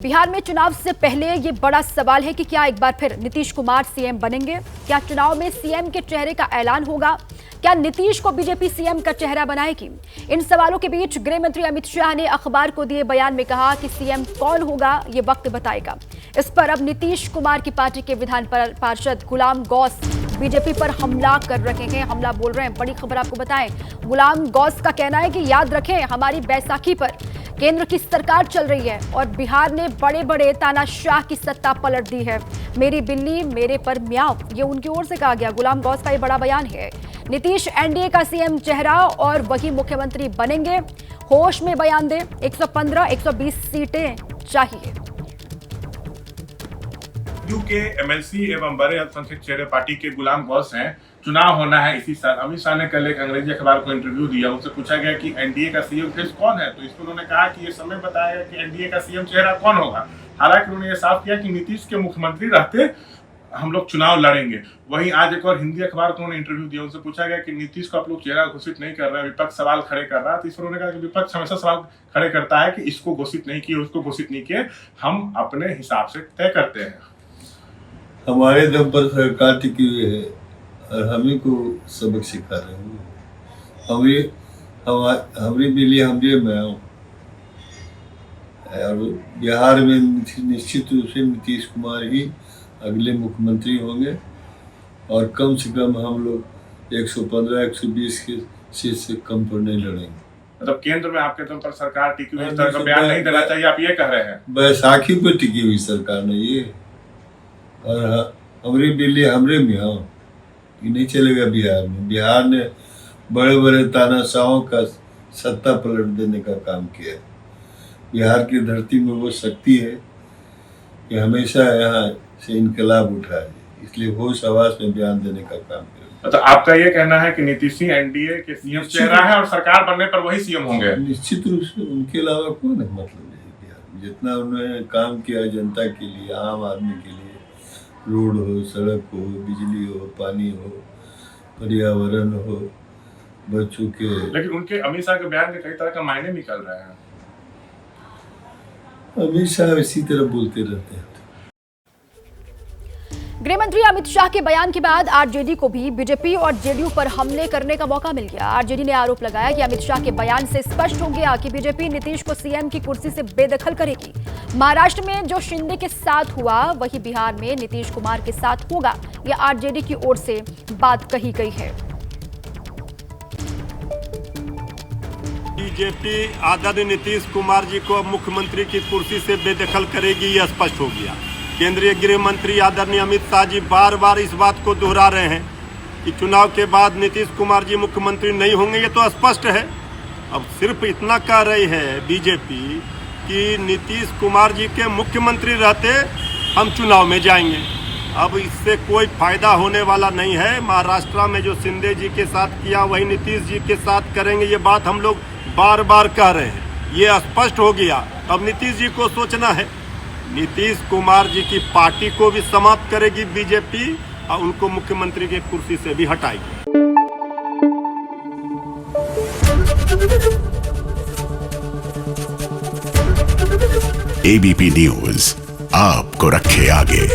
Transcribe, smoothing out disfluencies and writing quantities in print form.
बिहार में चुनाव से पहले ये बड़ा सवाल है कि क्या एक बार फिर नीतीश कुमार सीएम बनेंगे? क्या चुनाव में सीएम के चेहरे का ऐलान होगा? क्या नीतीश को बीजेपी सीएम का चेहरा बनाएगी? इन सवालों के बीच गृह मंत्री अमित शाह ने अखबार को दिए बयान में कहा कि सीएम कौन होगा ये वक्त बताएगा। इस पर अब नीतीश कुमार की पार्टी के विधान पार्षद गुलाम गौस बीजेपी पर हमला कर रहे हैं, हमला बोल रहे हैं। बड़ी खबर आपको बताएं, गुलाम गौस का कहना है कि याद रखें, हमारी बैसाखी पर केंद्र की सरकार चल रही है और बिहार ने बड़े बड़े तानाशाह की सत्ता पलट दी है। मेरी बिल्ली मेरे पर म्याऊं, ये उनकी ओर से कहा गया। गुलाम गौस का ये बड़ा बयान है। नीतीश एनडीए का सीएम चेहरा और वही मुख्यमंत्री बनेंगे। होश में बयान दे, 115-120 सीटें चाहिए। के एमएलसी एवं बड़े अल्पसंख्यक चेहरे पार्टी के गुलाम गौस हैं। चुनाव होना है इसी साल। अमित शाह ने कल एक अंग्रेजी अखबार को इंटरव्यू दिया, उनसे पूछा गया कि एनडीए का सीएम फिर कौन है, तो इस पर उन्होंने कहा कि ये समय बताएगा कि एनडीए का सीएम चेहरा कौन होगा। हालांकि उन्होंने ये साफ किया कि नीतीश के मुख्यमंत्री रहते हम लोग चुनाव लड़ेंगे। वहीं आज एक और हिंदी अखबार को उन्होंने इंटरव्यू दिया, उनसे पूछा गया कि नीतीश को आप लोग चेहरा घोषित नहीं कर रहे हैं, विपक्ष सवाल खड़े कर रहा है। तो इस पर उन्होंने कहा कि विपक्ष हमेशा सवाल खड़े करता है कि इसको घोषित नहीं किए, उसको घोषित नहीं किए, हम अपने हिसाब से तय करते हैं। हमारे दम पर सरकार टिकी हुई है और हमें को सबक सिखा रहे हैं। हमारी बिल्ली हमरे म्याऊं। और बिहार में निश्चित रूप से नीतीश कुमार ही अगले मुख्यमंत्री होंगे और कम से कम हम लोग 115-120 के सीट से कम पर नहीं लड़ेंगे। मतलब केंद्र में आपके दम पर सरकार टिकी हुई, इस तरह का बयान नहीं देना चाहिए, आप ये कह रहे हैं? बैसाखी पर टिकी हुई सरकार नहीं है और हमारी बिल्ली हमरे म्याऊं, ये नहीं चलेगा बिहार में। बिहार ने बड़े बड़े तानाशाहों का सत्ता पलट देने का काम किया है। बिहार की धरती में वो शक्ति है कि हमेशा यहाँ से इनकलाब उठा है, इसलिए होश हवास में बयान देने का काम किया। तो आपका ये कहना है कि नीतीश ही एनडीए के सीएम चेहरा है और सरकार बनने पर वही सीएम होंगे? निश्चित रूप से, उनके अलावा कौन है? मतलब नहीं बिहार में जितना उन्होंने काम किया जनता के लिए, आम आदमी के लिए, रोड हो, सड़क हो, बिजली हो, पानी हो, पर्यावरण हो, बच्चों के। लेकिन उनके अमित शाह के बयान के कई तरह का मायने निकल रहे हैं। अमित शाह इसी तरह बोलते रहते हैं। गृह मंत्री अमित शाह के बयान के बाद आरजेडी को भी बीजेपी और जेडीयू पर हमले करने का मौका मिल गया। आरजेडी ने आरोप लगाया कि अमित शाह के बयान से स्पष्ट हो गया कि बीजेपी नीतीश को सीएम की कुर्सी से बेदखल करेगी। महाराष्ट्र में जो शिंदे के साथ हुआ वही बिहार में नीतीश कुमार के साथ होगा, यह आरजेडी की ओर से बात कही गई है। बीजेपी आदरणीय नीतीश कुमार जी को मुख्यमंत्री की कुर्सी से बेदखल करेगी, यह स्पष्ट हो गया। केंद्रीय गृह मंत्री आदरणीय अमित शाह जी बार बार इस बात को दोहरा रहे हैं कि चुनाव के बाद नीतीश कुमार जी मुख्यमंत्री नहीं होंगे, ये तो स्पष्ट है। अब सिर्फ इतना कह रही है बीजेपी कि नीतीश कुमार जी के मुख्यमंत्री रहते हम चुनाव में जाएंगे। अब इससे कोई फायदा होने वाला नहीं है। महाराष्ट्र में जो शिंदे जी के साथ किया वही नीतीश जी के साथ करेंगे, ये बात हम लोग बार बार कह रहे हैं। ये स्पष्ट हो गया। अब नीतीश जी को सोचना है, नीतीश कुमार जी की पार्टी को भी समाप्त करेगी बीजेपी और उनको मुख्यमंत्री की कुर्सी से भी हटाएगी। एबीपी न्यूज आपको रखे आगे।